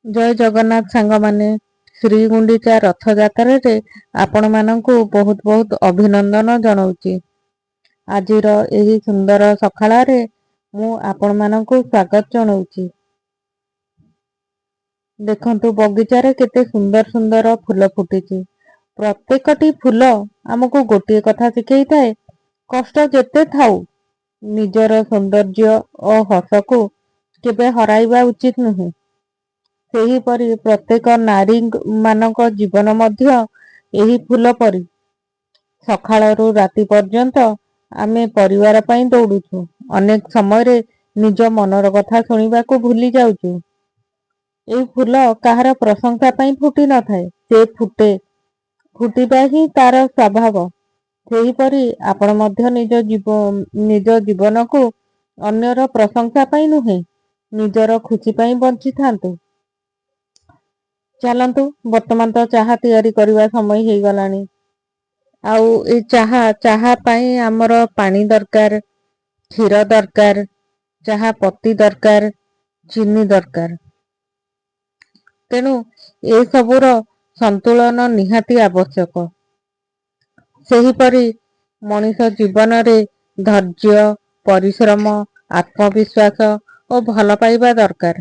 ଜୟ ଜଗନ୍ନାଥ ସାଙ୍ଗମାନେ। ଶ୍ରୀଗୁଣ୍ଡିଚା ରଥଯାତ୍ରାରେ ଆପଣମାନଙ୍କୁ ବହୁତ ବହୁତ ଅଭିନନ୍ଦନ ଜଣାଉଛି। ଆଜିର ଏହି ସୁନ୍ଦର ସକାଳରେ ମୁଁ ଆପଣମାନଙ୍କୁ ସ୍ୱାଗତ ଜଣାଉଛି। ଦେଖନ୍ତୁ ବଗିଚାରେ କେତେ ସୁନ୍ଦର ସୁନ୍ଦର ଫୁଲ ଫୁଟିଛି। ପ୍ରତ୍ୟେକଟି ଫୁଲ ଆମକୁ ଗୋଟିଏ କଥା ଶିଖେଇଥାଏ, କଷ୍ଟ ଯେତେ ଥାଉ ନିଜର ସୌନ୍ଦର୍ଯ୍ୟ ଓ ହସକୁ କେବେ ହରାଇବା ଉଚିତ ନୁହେଁ। ସେହିପରି ପ୍ରତ୍ୟେକ ନାରୀ ମାନଙ୍କ ଜୀବନ ମଧ୍ୟ ଏହି ଫୁଲ ପରି। ସକାଳରୁ ରାତି ପର୍ଯ୍ୟନ୍ତ ଆମେ ପରିବାର ପାଇଁ ଦୌଡୁଛୁ। ଅନେକ ସମୟରେ ନିଜ ମନର କଥା ଶୁଣିବାକୁ ଭୁଲି ଯାଉଛୁ। ଏହି ଫୁଲ କାହାର ପ୍ରଶଂସା ପାଇଁ ଫୁଟି ନଥାଏ, ସେ ଫୁଟିବା ହିଁ ତାର ସ୍ୱଭାବ। ସେହିପରି ଆପଣ ମଧ୍ୟ ନିଜ ଜୀବନକୁ ଅନ୍ୟର ପ୍ରଶଂସା ପାଇଁ ନୁହେଁ, ନିଜର ଖୁସି ପାଇଁ ବଞ୍ଚିଥାନ୍ତୁ। ଚାଲନ୍ତୁ, ବର୍ତ୍ତମାନ ତ ଚାହା ତିଆରି କରିବା ସମୟ ହେଇଗଲାଣି। ଆଉ ଏ ଚାହା ପାଇଁ ଆମର ପାଣି ଦରକାର, କ୍ଷୀର ଦରକାର, ଚାହା ପତି ଦରକାର, ଚିନି ଦରକାର। ତେଣୁ ଏସବୁର ସନ୍ତୁଳନ ନିହାତି ଆବଶ୍ୟକ। ସେହିପରି ମଣିଷ ଜୀବନରେ ଧୈର୍ଯ୍ୟ, ପରିଶ୍ରମ, ଆତ୍ମବିଶ୍ୱାସ ଓ ଭଲ ପାଇବା ଦରକାର।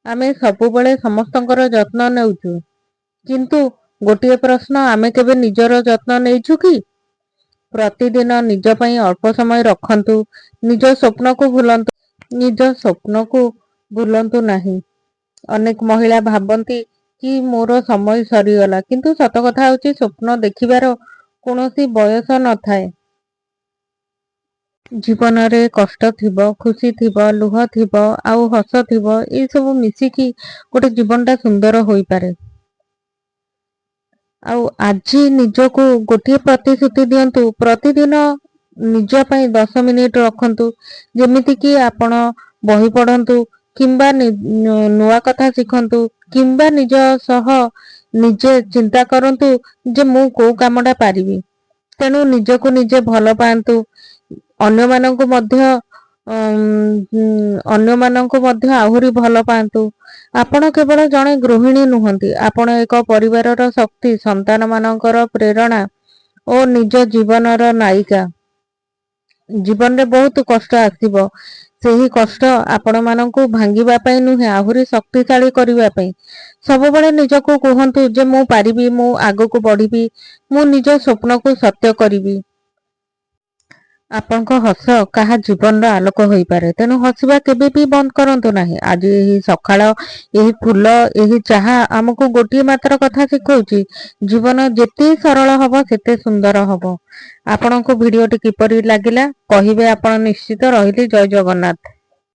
ଆମେ ସବୁବେଳେ ସମସ୍ତଙ୍କର ଯତ୍ନ ନେଉଛୁ, କିନ୍ତୁ ଗୋଟିଏ ପ୍ରଶ୍ନ, ଆମେ କେବେ ନିଜର ଯତ୍ନ ନେଇଛୁ କି? ପ୍ରତିଦିନ ନିଜ ପାଇଁ ଅଳ୍ପ ସମୟ ରଖନ୍ତୁ। ନିଜ ସ୍ୱପ୍ନକୁ ଭୁଲନ୍ତୁ ନାହିଁ। ଅନେକ ମହିଳା ଭାବନ୍ତି କି ମୋର ସମୟ ସରିଗଲା, କିନ୍ତୁ ସତ କଥା ହେଉଛି ସ୍ୱପ୍ନ ଦେଖିବାର କୌଣସି ବୟସ ନଥାଏ। ଜୀବନରେ କଷ୍ଟ ଥିବ, ଖୁସି ଥିବ, ଲୁହ ଥିବ, ଆଉ ହସ ଥିବ, ଏସବୁ ମିଶିକି ଗୋଟେ ଜୀବନଟା ସୁନ୍ଦର ହୋଇପାରେ। ଆଉ ଆଜି ନିଜକୁ ଗୋଟିଏ ପ୍ରତିଶ୍ରୁତି ଦିଅନ୍ତୁ, ପ୍ରତିଦିନ ନିଜ ପାଇଁ 10 ମିନିଟ ରଖନ୍ତୁ। ଯେମିତିକି ଆପଣ ବହି ପଢନ୍ତୁ, କିମ୍ବା ନୂଆ କଥା ଶିଖନ୍ତୁ, କିମ୍ବା ନିଜ ସହ ନିଜେ ଚିନ୍ତା କରନ୍ତୁ ଯେ ମୁଁ କୋଉ କାମଟା ପାରିବି। ତେଣୁ ନିଜକୁ ନିଜେ ଭଲ ପାଆନ୍ତୁ। ଅନ୍ୟମାନଙ୍କୁ ମଧ୍ୟ ଆହୁରି ଭଲ ପାଆନ୍ତୁ। ଆପଣ କେବଳ ଜଣେ ଗୃହିଣୀ ନୁହନ୍ତି, ଆପଣ ଏକ ପରିବାରର ଶକ୍ତି, ସନ୍ତାନ ମାନଙ୍କର ପ୍ରେରଣା ଓ ନିଜ ଜୀବନର ନାୟିକା। ଜୀବନରେ ବହୁତ କଷ୍ଟ ଆସିବ। ସେହି କଷ୍ଟ ଆପଣ ମାନଙ୍କୁ ଭାଙ୍ଗିବା ପାଇଁ ନୁହେଁ, ଆହୁରି ଶକ୍ତିଶାଳୀ କରିବା ପାଇଁ। ସବୁବେଳେ ନିଜକୁ କୁହନ୍ତୁ ଯେ ମୁଁ ପାରିବି, ମୁଁ ଆଗକୁ ବଢିବି, ମୁଁ ନିଜ ସ୍ୱପ୍ନକୁ ସତ୍ୟ କରିବି। ଆପଣଙ୍କ ହସ କାହା ଜୀବନର ଆଲୋକ ହୋଇପାରେ, ତେଣୁ ହସିବା କେବେ ବି ବନ୍ଦ କରନ୍ତୁ ନାହିଁ। ଆଜି ଏହି ସକାଳ, ଏହି ଫୁଲ, ଏହି ଚାହା ଆମକୁ ଗୋଟିଏ ମାତ୍ର କଥା ଶିଖଉଛି, ଜୀବନ ଯେତେ ସରଳ ହବ ସେତେ ସୁନ୍ଦର ହବ। ଆପଣଙ୍କୁ ଭିଡିଓଟି କିପରି ଲାଗିଲା କହିବେ ଆପଣ ନିଶ୍ଚିତ। ରହିଲି, ଜୟ ଜଗନ୍ନାଥ।